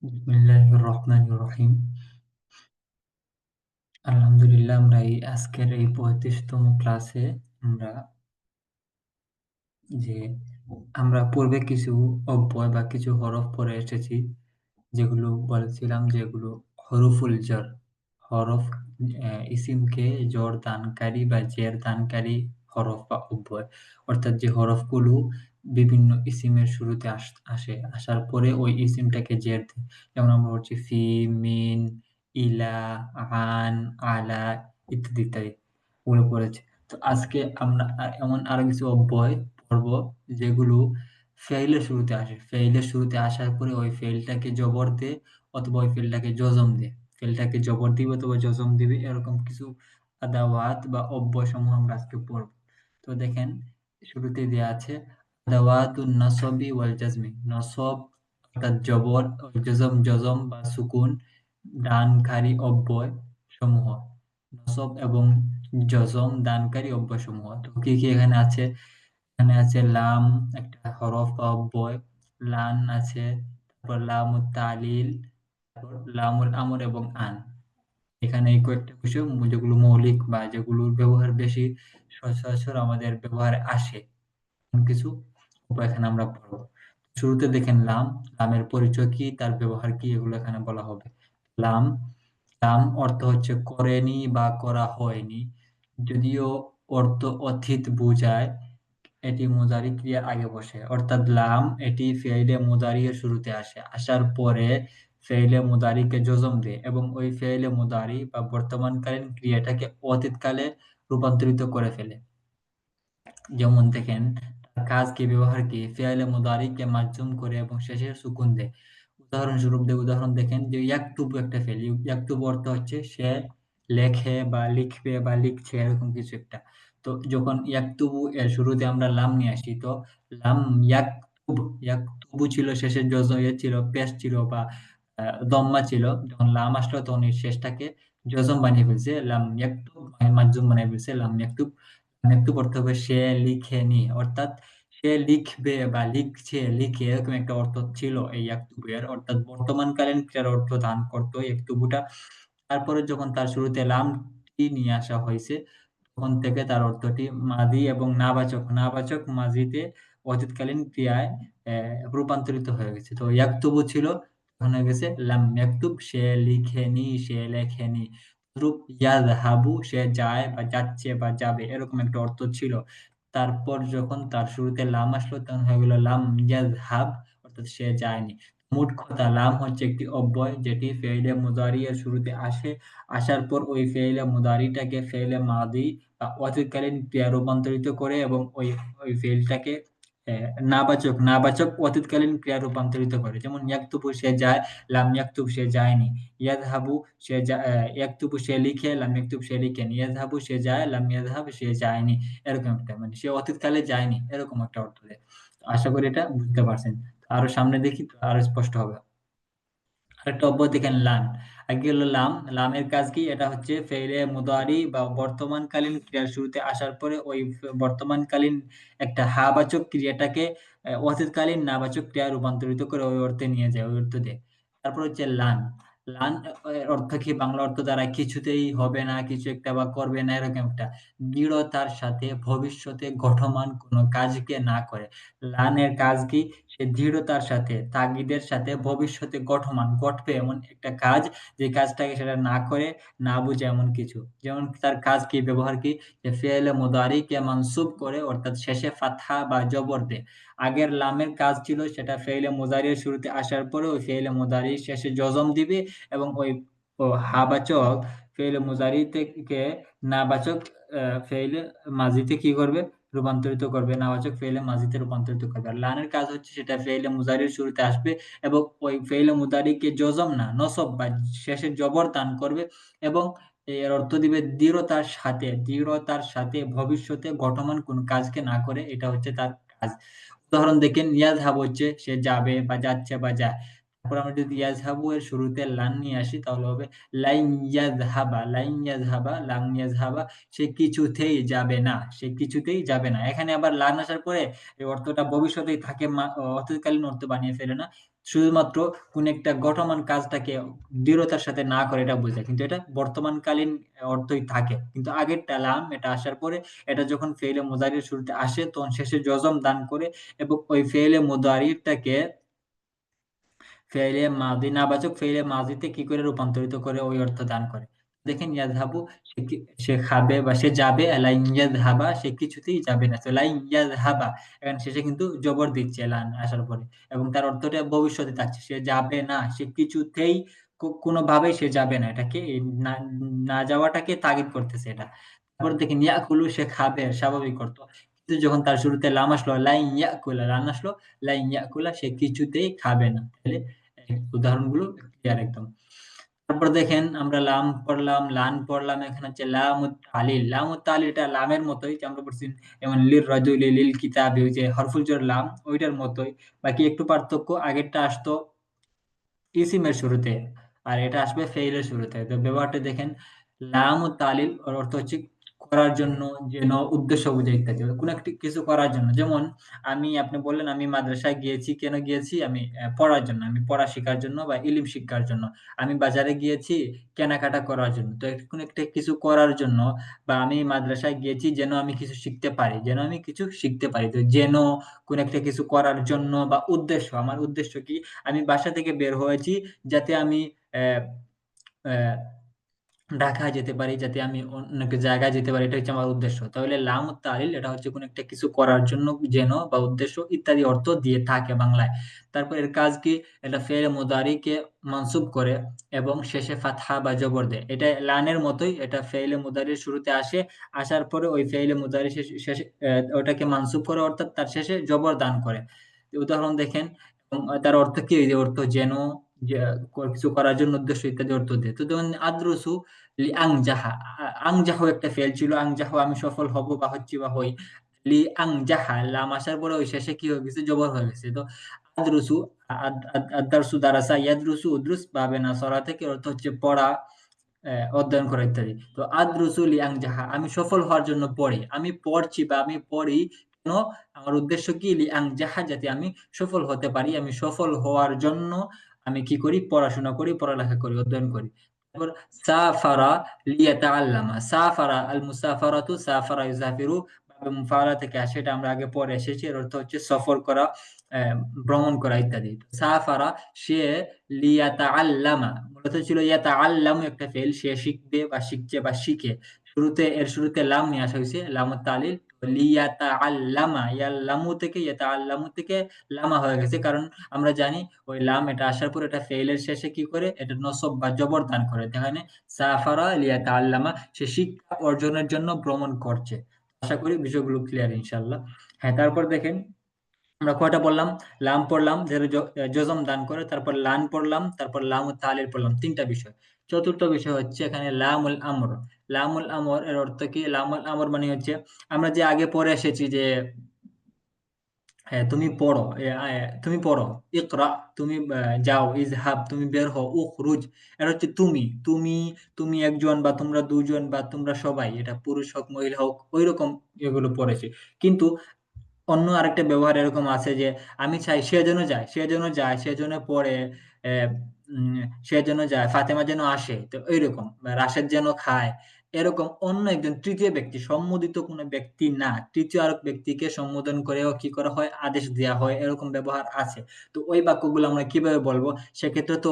বিসমিল্লাহির রহমানির রহিম। আলহামদুলিল্লাহ, আমরা আজকের এই ৩৫তম ক্লাসে আমরা যে আমরা পূর্বে কিছু অব্যয় বা কিছু হরফ পড়ে এসেছি, যেগুলো বলেছিলাম যেগুলো হরফুল জর। হরফ ইসিমকে জর দানকারী বা জের দানকারী হরফ বা অব্যয়। অর্থাৎ যে হরফগুলো বিভিন্ন ইসিমের শুরুতে আসে, আসার পরে ওই ইসিমটাকে জের দেয়। যেমন আমরা বলছি ফি, মিন, ইলা, আন, আলা ইত্যাদি ইত্যাদি ওগুলো পড়েছি। তো আজকে আমরা এমন আরো কিছু অব্যয় পড়ব যেগুলো ফেইলের শুরুতে আসে। ফেইলের শুরুতে আসার পরে ওই ফেইলটাকে জবর দে অথবা ওই ফেইলটাকে জজম দে। ফেইলটাকে জবর দিবে অথবা জজম দিবে, এরকম কিছু আদাওয়াত বা অব্যয় সমূহ আমরা আজকে পড়ব। তো দেখেন, শুরুতে দেয়া আছে আদাওয়াতুন নসবি ওয়াল জাজমি। নসব অর্থাৎ জবর, জজম জজম বা সুকুন দানকারী অব্যয় সমূহ। নসব এবং জজম দানকারী অব্যয়সমূহ। তো কি কি এখানে আছে? এখানে আছে লাম, একটা হরফ বা অব্যয়। লান আছে, তারপর লামুত তালিল, তারপর লামুল আমর এবং আন। এখানে এই কয়েকটা বিষয় যেগুলো মৌলিক বা যেগুলোর ব্যবহার বেশি সচরাচর আমাদের ব্যবহারে আসে, এমন কিছু উপায় এখানে আমরা পড়ব। শুরুতে দেখেন লাম। লামের পরিচয় কি, তার ব্যবহার কি, এগুলো এখানে বলা হবে। লাম, লাম অর্থ হচ্ছে করেনি বা করা হয়নি। যদিও অর্থ অতীত বোঝায়, এটি মুজারি ক্রিয়ার আগে বসে। অর্থাৎ লাম এটি ফেইলে মুদারি এর শুরুতে আসে, আসার পরে ফেইলে মুদারিকে জজম দেয় এবং ওই ফেইলে মুদারি বা বর্তমানকালীন ক্রিয়াটাকে অতীতকালে রূপান্তরিত করে ফেলে। যেমন দেখেন, তার কাজ কি, ব্যবহার কি? ফেয়ালে মুদারিকে মাজ্জুম করে এবং শেষে সুকুন দেয়। উদাহরণ দেখেন যে ইয়াকতুবু একটা ফেল। ইয়াকতুবু অর্থ হচ্ছে সে লেখে বা লিখবে বা লিখছে, এরকম কিছু একটা। তো যখন ইয়াকতুবু এর শুরুতে আমরা লাম নিয়ে আসি, তো লাম ইয়াকতুব, ইয়াকতুবু ছিল শেষে ছিল, পেশ ছিল বা দম্মা ছিল। যখন লাম আসলো তখন এই শেষটাকে জজম বানিয়ে ফেলছে, লাম ইয়াকতুব মাজ্জুম বানিয়ে ফেলছে, লাম ইয়াকতুব। একটু পড়তে হবে সে লিখেনি, অর্থাৎ সে লিখবে বা লিখছে, লিখে, এরকম একটা অর্থ ছিল এই ইয়াকতুবের। অর্থাৎ বর্তমানকালীন ক্রিয়ার অর্থ দান করতো ইয়াকতুবুটা। তারপরে যখন তার শুরুতে লামটি নিয়ে আসা হয়েছে, তখন থেকে তার অর্থটি মাদি এবং নাবাচক, নাবাচক মাজিতে অতীতকালীন ক্রিয়ায় রূপান্তরিত হয়ে গেছে। তো ইয়াকতুবু ছিল, তখন হয়ে গেছে লাম ইয়াকতুব, সে লিখেনি, সে লেখেনি। রূপ ইয়াযহাবু, সে যায় বা যাচ্ছে বা যাবে, এরকম একটা অর্থ ছিল। তারপর যখন তার শুরুতে লাম আসলো, তখন হয়ে গেল লাম ইয়াযহাব, অর্থাৎ সে যায়নি। মোট কথা, লাম হচ্ছে একটি অব্যয় যেটি ফেইলে মুদারি এর শুরুতে আসে। আসার পর ওই ফেইলে মুদারিটাকে ফেইলে মাদি বা অতীতকালীন ক্রিয়ায় রূপান্তরিত করে এবং ওই ওই ফেইলটাকে নাবাচক, নাবাচক অতীতকালীন ক্রিয়ায় রূপান্তরিত করে। যেমন ইয়াকতুবু সে যায়, লাম ইয়াকতুব সে যায়নি। ইয়াযহাবু ইয়াকতুবু সে লিখে, লাম ইয়াকতুব সে লিখেনি। ইয়াযহাবু সে যায়, লাম ইয়াযহাব সে যায়নি। এরকম একটা, মানে সে অতীতকালে যায়নি, এরকম একটা অর্থ দেয়। আশা করি এটা বুঝতে পারছেন। আরো সামনে দেখি তো আরো স্পষ্ট হবে। আরেকটা অব্যয় দেখেন লান। আগে হলো লাম। লামের কাজ কি? এটা হচ্ছে ফেইলে মুদারি বা বর্তমানকালীন ক্রিয়ার শুরুতে আসার পরে ওই বর্তমানকালীন একটা হা-বাচক ক্রিয়াটাকে অতীতকালীন না-বাচক ক্রিয়ায় রূপান্তরিত করে ওই অর্থে নিয়ে যায়, ওই অর্থ দেয়। তারপর হচ্ছে লান। লান এর অর্থ কি? বাংলা অর্থ দ্বারা কিছুতেই হবে না, কিছু একটা বা করবে না, এরকম একটা। দৃঢ়তার সাথে ভবিষ্যতে ঘটমান কোনো কাজকে না করে। লানের কাজ কি? সে দৃঢ়তার সাথে, তাগিদের সাথে ভবিষ্যতে ঘটবে এমন একটা কাজ, যে কাজটাকে সেটা না করে, না বুঝে এমন কিছু। যেমন তার কাজ কি, ব্যবহার কি? যে ফেইলে মুদারিকে মানসুব করে, অর্থাৎ শেষে ফাতহা বা জবর দেয়। আগের লামের কাজ ছিল সেটা ফেইলে মুদারির শুরুতে আসার পরে ওই ফেইলে মুদারির শেষে জজম দিবে এবং ওই হা-বাচক ফেইলে মুদারি থেকে না-বাচক ফেইলে মাজিতে কি করবে? রূপান্তরিত করবে, নাবাচক ফেইলে মাজিতে রূপান্তরিত করবে। আর লানের কাজ হচ্ছে সেটা ফেইলে মুজারির শুরুতে আসবে এবং ওই ফেইলে মুজারিকে জজম না নসব বা শেষে জবর দান করবে এবং এর অর্থ দিবে দৃঢ়তার সাথে ভবিষ্যতে ঘটমান কোন কাজকে না করে, এটা হচ্ছে তার কাজ। উদাহরণ দেখেন, ইয়াযহাব হচ্ছে সে যাবে বা যাচ্ছে বা যায়। তারপর আমরা যদি ইয়াযহাবু এর শুরুতে লান নিয়ে আসি তাহলে হবে লাইন ইয়াযহাবা, লাইন ইয়াযহাবা, লান ইয়াযহাবা, সে কিছুতেই যাবে না, সে কিছুতেই যাবে না। এখানে আবার লান আসার পরে এই অর্থটা ভবিষ্যতেই থাকে, অতীতকালীন অর্থ বানিয়ে ফেলে না। শুধুমাত্র কোন একটা গঠমান কাজটাকে দৃঢ়তার সাথে না করে এটা বোঝায়। কিন্তু এটা বর্তমানকালীন অর্থই থাকে। কিন্তু আগেরটা লাম এটা আসার পরে এটা যখন ফেইলে মুদারির শুরুতে আসে তখন শেষে জজম দান করে এবং ওই ফেইলে মুদারিটাকে ফেইলে মাদি নাবাচক ফেইলে মাদিতে কি করে রূপান্তরিত করে ওই অর্থ দান করে। দেখেন ইয়াযহাবু সে খাবে বা সে যাবে, লাইন ইয়াযহাবা সে কিছুতেই যাবে না। তো লাইন ইয়াযহাবা এখানে শেষে কিন্তু জবর দিচ্ছে লান আসার পরে এবং তার অর্থটা ভবিষ্যতে থাকছে। সে যাবে না, সে কিছুতেই কোনোভাবেই সে যাবে না। এটাকে না, না যাওয়াটাকে তাগিদ করতেছে এটা। তারপর দেখেন ইয়াকুলু সে খাবে স্বাভাবিক অর্থ। কিন্তু যখন তার শুরুতে লাম আসলো, লাইন ইয়াকুলা লান আসলো, লাইন ইয়াকুলা সে কিছুতেই খাবে না। তাহলে উদাহরণগুলো ক্লিয়ার একদম। তারপর দেখেন আমরা লাম পড়লাম, লান পড়লাম, এখানে হচ্ছে লামুত তালিল। লামুত তালিল এটা লামের মতোই যে আমরা পড়ছি যেমন লির রাজুলি, লিল কিতাবি, ওই যে হরফুল জর লাম ওইটার মতোই। বাকি একটু পার্থক্য, আগেরটা আসতো ইসিমের শুরুতে আর এটা আসবে ফেইলের শুরুতে। তো ব্যবহারটা দেখেন, লাম ও তালিল ওর অর্থ হচ্ছে করার জন্য, যেন, উদ্দেশ্য বোঝায় ইত্যাদি। কোন একটি কিছু করার জন্য। যেমন আপনি বললেন আমি মাদ্রাসায় গিয়েছি, কেন গিয়েছি? আমি পড়ার জন্য, আমি পড়া শিখার জন্য বা ইলম শিক্ষার জন্য। আমি বাজারে গিয়েছি কেনাকাটা করার জন্য। তো কোন একটা কিছু করার জন্য বা আমি মাদ্রাসায় গিয়েছি যেন আমি কিছু শিখতে পারি, যেন আমি কিছু শিখতে পারি। তো যেন কোন একটা কিছু করার জন্য বা উদ্দেশ্য, আমার উদ্দেশ্য কি? আমি বাসা থেকে বের হয়েছি যাতে আমি অ্যা অ্যা ঢাকা যেতে পারি, যাতে আমি অন্য একটা জায়গায় যেতে পারি। এটা হচ্ছে আমার উদ্দেশ্য। তাহলে লামুত তালিল এটা হচ্ছে কোনো একটা কিছু করার জন্য যেন বা উদ্দেশ্য ইত্যাদি অর্থ দিয়ে থাকে বাংলায়। তারপর এর কাজ কি? এটা ফেইল মুদারিকে মানসুব করে এবং শেষে ফাতহা বা জবর দেয়। এটা লানের মতোই, এটা ফেইলে মুদারির শুরুতে আসে। আসার পরে ওই ফেইলে মুদারি শেষে ওটাকে মানসুব করে অর্থাৎ তার শেষে জবর দান করে। উদাহরণ দেখেন এবং তার অর্থ কি? এই যে অর্থ যেন, যে কিছু করার জন্য উদ্দেশ্য ইত্যাদি অর্থ দেয়। তো যেমন আদরুসু লিআংজাহা। আংজাহু একটা ফেল ছিল। আংজাহু আমি সফল হব বা হচ্ছি বা হই। লিআংজাহা লাম আসার পরে ওই শেষে কি হয়ে গেছে? জবর হয়ে গেছে। তো আদরুসু আদ-দারসু দারাসা ইয়াদরুসু উদরুস বাবে নাসরা থেকে অর্থ হচ্ছে পড়া, অধ্যয়ন করা ইত্যাদি। তো আদরুসু লিআংজাহা আমি সফল হওয়ার জন্য পড়ি। আমি পড়ছি বা আমি পড়ি কেন? আমার উদ্দেশ্য কি? লিআংজাহা যাতে আমি সফল হতে পারি। আমি সফল হওয়ার জন্য আমি কি করি? পড়াশোনা করি, পড়ালেখা করি, অধ্যয়ন করি। তারপর সাফারা লিয়াতাআল্লামা। সাফারা আল মুসাফারাতু সাফারা ইউসাফিরু বাবে মুফাআলা থেকে আসে। এটা আমরা আগে পড়ে এসেছি। এর অর্থ হচ্ছে সফর করা, ভ্রমণ করা ইত্যাদি। সাফারা সে লিয়াতাআল্লামা মূলত ছিল ইয়াতাআল্লামু একটা ফেইল, সে শিখবে বা শিখছে বা শিখে। এর শুরুতে লাম নিয়ে আসা হইছে, লামুত তালিল। লিয়াতাআল্লামা ইয়াল্লামু থেকে ইয়াতাআল্লামু থেকে লামা হয়ে গেছে। কারণ আমরা জানি ওই লাম এটা আসার পর এটা ফেইলের শেষে কি করে? এটা নসব বা জবর দান করে। এখানে সাফারা লিয়াতাআল্লামা সে শিক্ষা অর্জনের জন্য ভ্রমণ করছে। আশা করি বিষয়গুলো ক্লিয়ার ইনশাআল্লাহ। হ্যাঁ, তারপর দেখেন আমরা কয়টা পড়লাম? লাম পড়লাম যেটা জজম দান করে, তারপর লান পড়লাম, তারপর লামুত তালিল পড়লাম। ৩ টা বিষয়। চতুর্থ বিষয় হচ্ছে এখানে লামুল আমর। লামুল আমর এর অর্থ কি? লামুল আমর মানে হচ্ছে আমরা যে আগে পড়ে এসেছি যে হ্যাঁ, তুমি পড়ো। তুমি পড়ো। ইকরা তুমি যাও, ইযহাব তুমি বের হও, উখরুজ এটা হচ্ছে তুমি। তুমি একজন বা তোমরা ২ জন বা তোমরা সবাই। এটা পুরুষ হোক, মহিলা হোক ঐরকম এগুলো পড়েছি। কিন্তু অন্য আরেকটা ব্যবহার এরকম আছে যে আমি চাই সে যেন যায়, সে যেন যায়, সে যেন পড়ে, অ্যা উম সে যেন যায়, ফাতেমা যেন আসে। তো ঐরকম। বা রাশেদ যেন খায়। এরকম অন্য একজন তৃতীয় ব্যক্তি, সম্মোদিত কোনো ব্যক্তি না। তৃতীয় আরেক ব্যক্তিকে সম্বোধন করেও কি করা হয়? আদেশ দেয়া হয়। এরকম ব্যবহার আছে। তো ওই বাক্যগুলো আমরা কিভাবে বলবো? সেক্ষেত্রে তো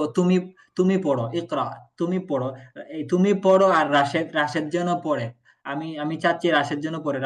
তুমি পড়ো, ইকরা তুমি পড়ো। এই তুমি পড়ো আর রাশেদ যেন পড়ে। আমি চাচ্ছি রাশেদ যেন পড়ে।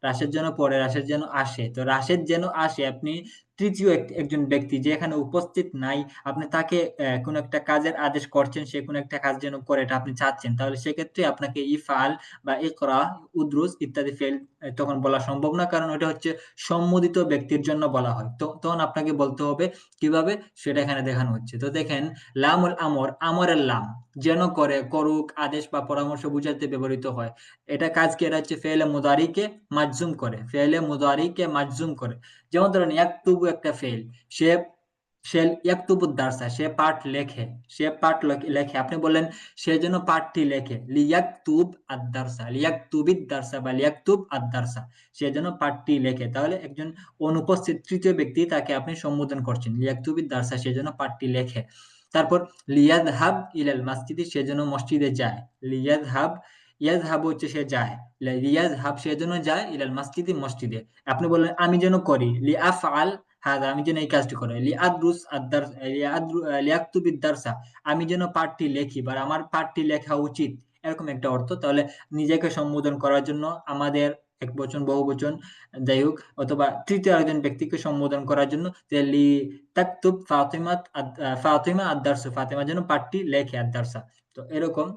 রাশেদ যেন পড়ে, রাশেদ যেন আসে। তো রাশেদ যেন আসে আপনি তৃতীয় একজন ব্যক্তি যে এখানে উপস্থিত নাই, আপনি তাকে কোনো একটা কাজের আদেশ করছেন, সে কোনো একটা কাজ যেন করে এটা আপনি চাচ্ছেন। তাহলে সেক্ষেত্রে আপনাকে ইফআল বা ইকরা, উদ্রুস ইত্যাদি ফেল তখন বলা সম্ভব না। কারণ ওইটা হচ্ছে সম্মোদিত ব্যক্তির জন্য বলা হয়। তো তখন আপনাকে বলতে হবে কিভাবে? সেটা এখানে দেখানো হচ্ছে। তো দেখেন লামুল আমর, আমরের লাম যেন করে, করুক, আদেশ বা পরামর্শ বুঝাতে ব্যবহৃত হয়। এটা কাজ কি? এটা হচ্ছে ফেইলে মুদারিকে মাজজুম করে। ফেইলে মুদারিকে মাজজুম করে। যেমন ধরেন ইয়াকতুবু একটা ফেইল। সে সে ইয়াকতুবুদ দারসা, সে পাঠ লেখে, সে পাঠ লেখে। আপনি বললেন সে যেন পাঠটি লেখে, লিয়াকতুব আদ-দারসা, লিয়াকতুবিদ দারসা বা লিয়াকতুব আদ-দারসা, সে যেন পাঠটি লেখে। তাহলে একজন অনুপস্থিত তৃতীয় ব্যক্তি, তাকে আপনি সম্বোধন করছেন লিয়াকতুবিদ দারসা, সে যেন পাঠটি লেখে। তারপর লিয়াযহাব ইলাল মাসজিদি, সে যেন মসজিদে যায়। লিয়াযহাব, ইয়াযহাব হচ্ছে সে যায়, লিয়াযহাব সে যেন যায়, ইলাল মাসজিদি মসজিদে। আপনি বললেন আমি যেন করি, লিআফআল হাদা, আমি যেন এই কাজটি করি, লিআদরুস আদ-দারস, লিয়াকতুবিদ দারসা, আমি যেন পাঠটি লিখি বা আমার পাঠটি লেখা উচিত, এরকম একটা অর্থ। তাহলে নিজেকে সম্বোধন করার জন্য আমাদের একবচন, বহুবচন, যাই হোক, অথবা তৃতীয় একজন ব্যক্তিকে সম্বোধন করার জন্য যে তাকতুব ফাতিমা আদ-দারস, ফাতিমা যেন পাঠটি লেখে আদ-দারসা। তো এরকম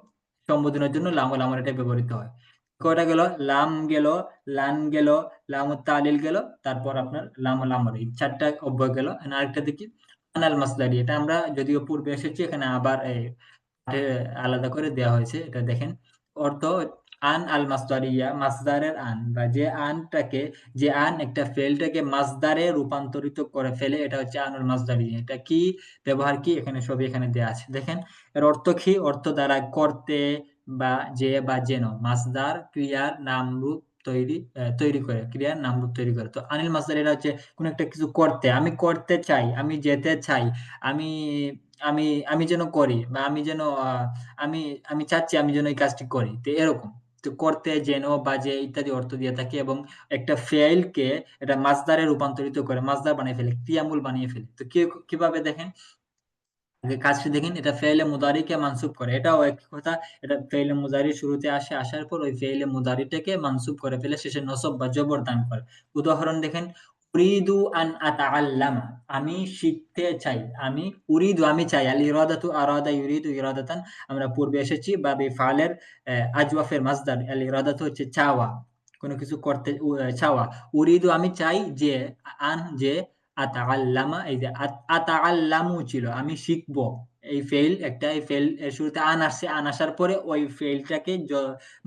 সম্বোধনের জন্য লামুল আমর এটা ব্যবহৃত হয়। কয়টা গেল? লাম গেল, লান গেল, লামুত তালিল গেল, তারপর আপনার লামুল আমর, এই ৪ টা অব্যয় গেল। আরেকটা দেখি আনাল মাসদারি, এটা আমরা যদিও পূর্বে এসেছি, এখানে আবার আলাদা করে দেওয়া হয়েছে। এটা দেখেন অর্থ, আন আল মাসদারিয়া, মাসদারের আন, বা যে আনটাকে, যে আন একটা ফেলটাকে মাসদারে রূপান্তরিত করে ফেলে, এটা হচ্ছে আনুল মাসদারিয়া। এটা কি, ব্যবহার কি, এখানে সবই এখানে দেওয়া আছে। দেখেন এর অর্থ কি, অর্থ দ্বারা করতে বা যে বা যেন, মাসদার ক্রিয়ার নামরূপ তৈরি করে, ক্রিয়ার নামরূপ তৈরি করে। তো আনিল মাসদার এটা হচ্ছে কোন একটা কিছু করতে, আমি করতে চাই, আমি যেতে চাই, আমি আমি আমি যেন করি, বা আমি যেন আমি আমি চাচ্ছি আমি যেন এই কাজটি করি। তো এরকম। তো করতে, যেন বা যে ইত্যাদি অর্থ দিয়ে থাকে, এবং একটা ফেইলকে এটা মাসদারে রূপান্তরিত করে, মাসদার বানিয়ে ফেলে, ক্রিয়ামূল বানিয়ে ফেলে। তো কিভাবে দেখেন, আগে কাজটি দেখেন, এটা ফেইলে মুদারিকে মানসুব করে, এটাও একই কথা। এটা ফেইলে মুদারি শুরুতে আসে, আসার পর ওই ফেইলে মুদারিটাকে মানসুব করে ফেলে, শেষে নসব বা জবর দান করে। উদাহরণ দেখেন, উরিদু আন আতাআল্লামা, আমি শিখতে চাই, আমি উরিদু আমি চাই, আল ইরাদাতু আরাদা ইউরিদু ইরাদাতান, আমরা পূর্বে এসেছি, বাবে ফালের আজওয়াফের মাসদার, আল ইরাদাতু হচ্ছে চাওয়া, কোনো কিছু করতে, চাওয়া। উরিদু আমি চাই, যে আন যে, আতাআল্লামা, এই যে আতাআল্লামু ছিল, আমি শিখব। এই ফেইল একটা, এই ফেইল এর শুরুতে আন আসছে, আন আসার পরে ওই ফেইলটাকে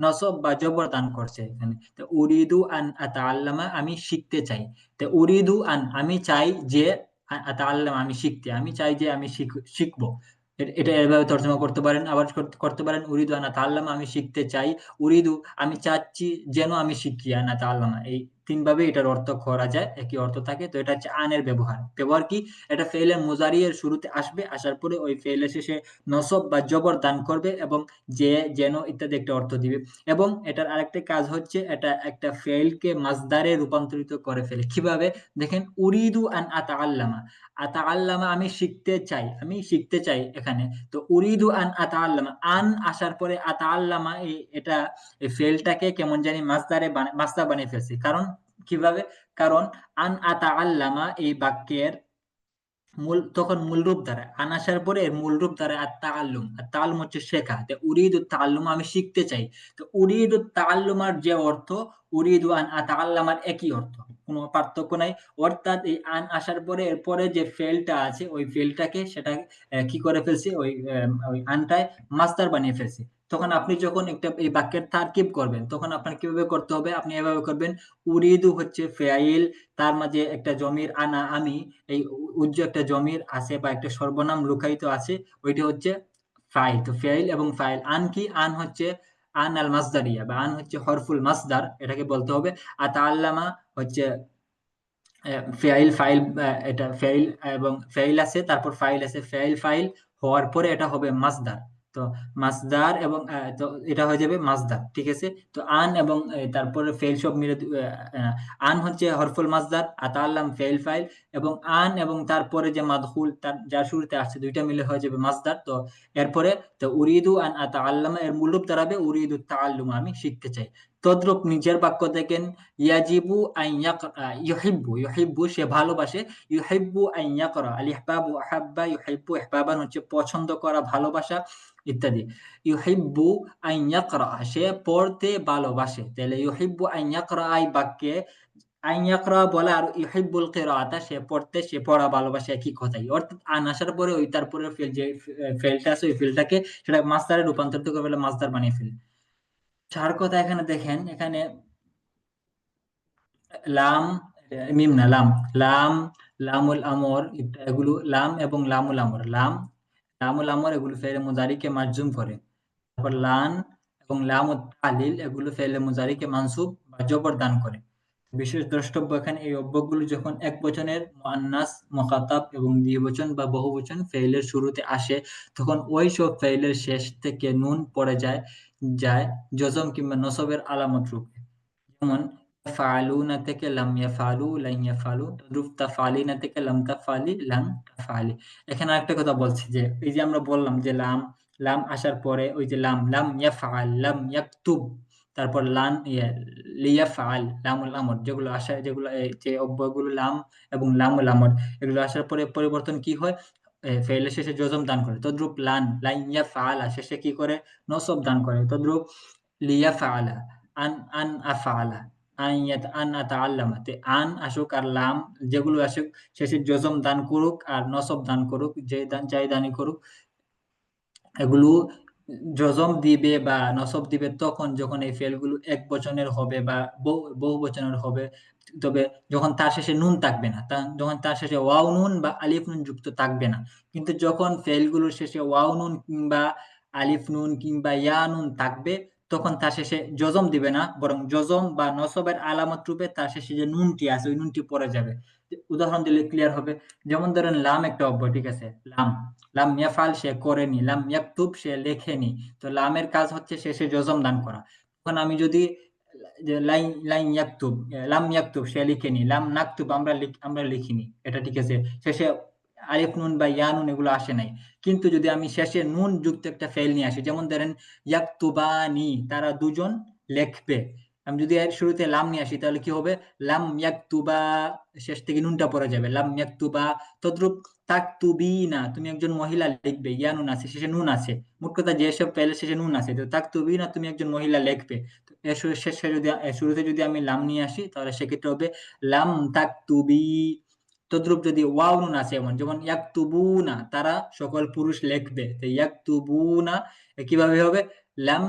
নসব বা জবর দান করছে এখানে। তো উরিদু আন আতাআল্লামা, আমি শিখতে চাই। তো উরিদু আন, আমি চাই যে, আতাআল্লামা আমি শিখতে, আমি চাই যে আমি শিখবো। এটা এভাবে তর্জমা করতে পারেন। আবার করতে পারেন উরিদু আন আতাআল্লামা, আমি শিখতে চাই, উরিদু আমি চাচ্ছি যেন আমি শিখি, আন আতাআল্লামা, এই ৩ ভাবে এটার অর্থ করা যায়, একই অর্থ থাকে। তো এটা হচ্ছে আনের ব্যবহার। ব্যবহার কি? এটা ফেইলের মুজারি এর শুরুতে আসবে, আসার পরে ওই ফেইলের শেষে নসব বা জবর দান করবে, এবং যে, যেন ইত্যাদি একটা অর্থ দিবে। এবং এটার আরেকটা কাজ হচ্ছে, এটা একটা ফেইলকে মাসদারে রূপান্তরিত করে ফেলে। কিভাবে? দেখেন, উরিদু আন আতাআল্লামা, আতাআল্লামা আমি শিখতে চাই, আমি শিখতে চাই এখানে। তো উরিদু আন আতাআল্লামা, আন আসার পরে আতাআল্লামা, এটা এই ফেইলটাকে কেমন জানি মাসদার বানিয়ে ফেলছে। কারণ কিভাবে? কারণ আন আতাআল্লামা এই বাক্যের তখন মূল রূপ দাঁড়ায়। আন আসার পরে এর মূল রূপ দাঁড়ায় আত-তাআল্লুম। আত-তাআল্লুম হচ্ছে শেখা। তো উরিদু তাআল্লুম, আমি শিখতে চাই। তো উরিদু তাআল্লুমার যে অর্থ, উরিদু আন আতাআল্লামার একই অর্থ। কোন পার্থক্য নাই। অর্থাৎ এই আন আসার পরে এরপরে যে ফেলটা আছে, ওই ফেলটাকে সেটা কি করে ফেলছি? ওই আনটায় মাসদার বানিয়ে ফেলছি। তখন আপনি যখন একটা এই বাক্যের তারকিব করবেন, তখন আপনার কিভাবে করতে হবে? আপনি এভাবে করবেন, উরিদু হচ্ছে ফেইল, তার মাঝে একটা জমির আনা আমি, এই একটা জমির আছে বা একটা সর্বনাম লুকায়িত আছে, ওইটা হচ্ছে ফাইল। তো ফাইল এবং ফাইল। আন কি? আন হচ্ছে আন আল মাসদারিয়া, বা আন হচ্ছে হরফুল মাসদার, এটাকে বলতে হবে। আর তাআল্লামা হচ্ছে ফাইল, এটা ফাইল, এবং ফাইল আছে, তারপর ফাইল আছে, ফাইল হওয়ার পরে এটা হবে মাসদার। তো মাসদার, এবং তো এটা হয়ে যাবে মাসদার, ঠিক আছে। তো আন এবং তারপরে ফাইল সব মিলে আন হচ্ছে হরফুল মাসদার, আতাআল্লাম ফাইল, এবং আন এবং তারপরে যে মাদখুল, তার যার শুরুতে আসছে, দুইটা মিলে হয়ে যাবে মাসদার। তো এরপরে, তো উরিদু আন আতাআল্লামা এর মূল রূপ দাঁড়াবে উরিদু তাআল্লুমা, আমি শিখতে চাই। তদ্রূপ নিজের বাক্য দেখেন, ইয়াজিবু আন ইয়াকরা, ইউহিব্বু সে ভালোবাসে, ইউহিব্বু আন ইয়াকরা, আল ইহবাবু আহাব্বা ইউহিব্বু, ইহবাবান হচ্ছে পছন্দ করা, ভালোবাসা ইত্যাদি। ইউহিব্বু আন ইয়াকরা, সে পড়তে ভালোবাসে। তাহলে ইউহিব্বু আন ইয়াকরা এই বাক্যে আন ইয়াকরা বলা আর ইউহিব্বুল কিরাআতা, সে পড়তে, সে পড়া ভালোবাসে, একই কথাই। অর্থাৎ আন আসার পরে ওই তারপরে ফেল, যে ফেলটা আছে, ওই ফেলটাকে সেটা মাসদারে রূপান্তরিত করে ফেলে, মাসদার বানিয়ে ফেলে। ৪ কথা এখানে দেখেন, এখানে লাম, মিম না লাম, লাম, লামুল আমর এগুলো লাম এবং লামুল আমর। লামুল আমর এগুলো ফেলে মুজারিকে মার্জুম করে। তারপর লান এবং লামুত তালিল এগুলো ফেলে মুজারিকে মানসুব বা জবর দান করে। বিশেষ দ্রষ্টব্য এখানে এই অব্যয়গুলো যখন একবচনের মুআন্নাস, মুখাতাব এবং দ্বিবচন বা বহুবচন ফেইলের শুরুতে আসে তখন ওই সব ফেইলের শেষ থেকে নুন পড়ে যায় জজম কিংবা নসবের আলামত রূপে। যেমন ইয়াফআলুনা থেকে লাম ইয়াফআলু, লান ইয়াফআলু, তদ্রুপ তাফআলিনা থেকে লাম তাফআলি, লান তাফআলি। এখানে আরেকটা কথা বলছি যে এই যে আমরা বললাম যে লাম আসার পরে ওই যে লাম ইয়াফআল, লাম ইয়াকতুব, তারপর লিয়াফআল, লামুল আমর যেগুলো যে অব্যয়গুলো লাম এবং লামুল আমর এগুলো আসার পরে পরিবর্তন কি হয়? ফেইলের শেষে জজম দান করে। তদ্রুপ লান ইয়াফআলা শেষে কি করে? নসব দান করে। তদ্রুপ লিয়াফআলা, আন আফআলা, আন আতাআল্লামা। আন আসুক আর লাম যেগুলো আসুক শেষে জজম দান করুক আর নসব দান করুক, যাই দানই করুক, এগুলো জজম দিবে বা নসব দিবে তখন যখন এই ফেলগুলো এক বচনের হবে বা বহু বচনের হবে। তবে যখন তার শেষে নুন থাকবে না, যখন তার শেষে ওয়াও নুন বা আলিফ নুন যুক্ত থাকবে না। কিন্তু যখন ফেলগুলোর শেষে ওয়াও নুন কিংবা আলিফ নুন কিংবা ইয়া নুন থাকবে তখন তার শেষে জজম দিবে না, বরং জজম বা নসবের আলামত রূপে তার শেষে যে নুনটি আছে ওই নুনটি পড়ে যাবে। উদাহরণ দিলে ক্লিয়ার হবে। যেমন ধরেন লাম একটা অব্যয়, ঠিক আছে? লাম ইয়াফআল সে করেনি, লাম ইয়াকতুব সে লেখেনি। তো লামের কাজ হচ্ছে শেষে জজম দান করা। তখন আমি যদি যে লাইন ইয়াকতুব, লাম ইয়াকতুব সে লিখেনি, লাম নাকতুব আমরা লিখিনি। এটা ঠিক আছে। শেষে আলিফ নুন বা ইয়া নুন এগুলো আসে নাই। কিন্তু যদি আমি শেষে নুন যুক্ত একটা ফেল নিয়ে আসি, যেমন ধরেন ইয়াকতুবানি, তারা দুজন লেখবে। আমি যদি এর শুরুতে লাম নিয়ে আসি তাহলে কি হবে? লাম ইয়াকতুবা, শেষ থেকে নুনটা পড়ে যাবে। লাম ইয়াকতুবা। তদ্রূপ তাকতুবিনা, তুমি একজন মহিলা লিখবে, ইয়া নুন আছে, শেষে নুন আছে। মোট কথা যেসব ফেলের শেষে নুন আছে, তো তাকতুবিনা তুমি একজন মহিলা লিখবে। তো এর শুরুতে যদি আমি লাম নিয়ে আসি তাহলে সেক্ষেত্রে হবে লাম তাকতুবি। তদ্রূপ যদি ওয়াও নুন আছে এমন, যেমন ইয়াকতুবুনা, তারা সকল পুরুষ লিখবে, তো ইয়াকতুবুনা কিভাবে হবে? লাম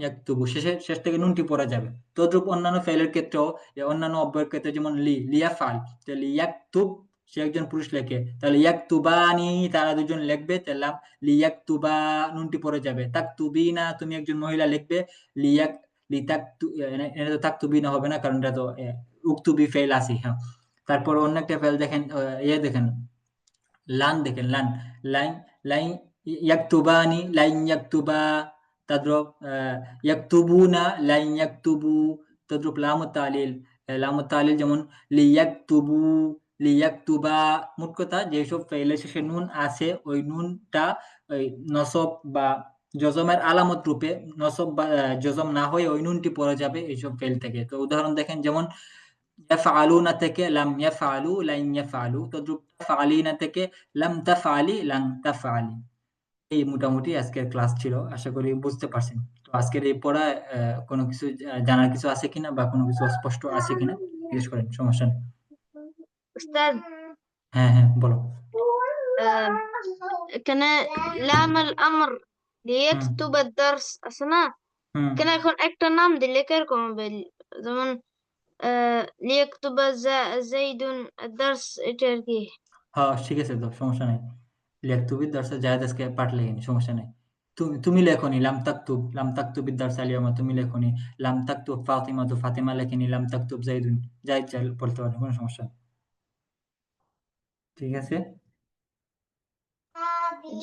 ইয়াকতুবু, শেষ থেকে নুনটি পড়ে যাবে। তদ্রূপ অন্যান্য ফেলের ক্ষেত্রেও, অন্যান্য অব্যয়ের ক্ষেত্রে, যেমন লিয়াফাল, তো লিয়াকতুব সে একজন পুরুষ লেখে, তাহলে ইয়াকতুবানি তারা দুজন লিখবে, তাহলে লিয়াকতুবা নুনটি পড়ে যাবে। তাকতুবিনা তুমি একজন মহিলা লিখবে, লিয়াক এটা তো তাকতুবিনা হবে না, কারণ এটা তো উক্তুবি ফেল আছে। হ্যাঁ, তারপর অন্য একটা ফেল দেখেন, দেখেন, দেখেন লাইন লাইন ইয়াকতুবানি, লাইন ইয়াকতুবা। তদ্রুপ ইয়াকতুবুনা, লাইন ইয়াকতুবু। তদ্রুপ লামুত তালিল যেমন লিয়াকতুবু, লিয়াকতুবা। মোট কথা যেসব ফেইলের শেষে নুন আছে ওই নুনটা ওই নসব বা জজমের আলামত রূপে, নসব বা জজম না হয়ে ওই নুনটি পড়ে যাবে এইসব ফেল থেকে। তো উদাহরণ দেখেন, যেমন ইয়াফআলুনা থেকে লাম ইয়াফআলু, লান ইয়াফআলু। তদ্রুপ তাফআলিনা থেকে লাম তাফআলি, লান তাফআলি। এই মোটামুটি আজকের ক্লাস ছিল। আশা করি বুঝতে পারছেন। তো আজকের এই পড়ায় কোনো কিছু জানার কিছু আছে কিনা বা কোনো কিছু অস্পষ্ট আছে কিনা জিজ্ঞেস করেন, সমস্যা নেই। أستاذ হ্যাঁ, হ্যাঁ, বলো। آه، كان لام الأمر হুম, ليكتب الدرس أصلا হুম। كان يكون أكتر نام دي اللي كيركم زمان ليكتب زيد الدرس إيجاركي হ্যাঁ, ঠিক আছে তো, সমস্যা নাই। লিয়াকতুবিদ দারসা জায়েদ আজকে পাঠ লেখেনি, সমস্যা নাই। তুমি লেখনি লাম তাকতুবিদ দারসা আল ইয়াউমা, তুমি লেখনি। লাম তাকতুব ফাতিমাতু, ফাতিমা লেখেনি। লাম তাকতুব জাইদুন, জাইদ পড়তে পারেন, কোনো সমস্যা নেই। ঠিক আছে?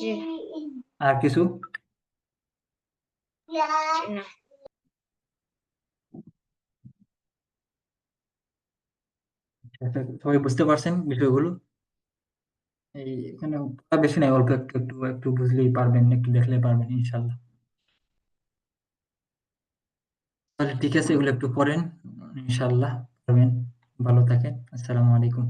جي আর কিছু? شنو আচ্ছা, সবাই বুঝতে পারছেন বিষয়গুলো? এখানে পড়া বেশি নাই, অল্প একটু একটু একটু বুঝলেই পারবেন, একটু দেখলেই পারবেন ইনশাল্লাহ। তাহলে ঠিক আছে, এগুলো একটু পড়েন, ইনশাল্লাহ পারবেন। ভালো থাকেন। আসসালামু আলাইকুম।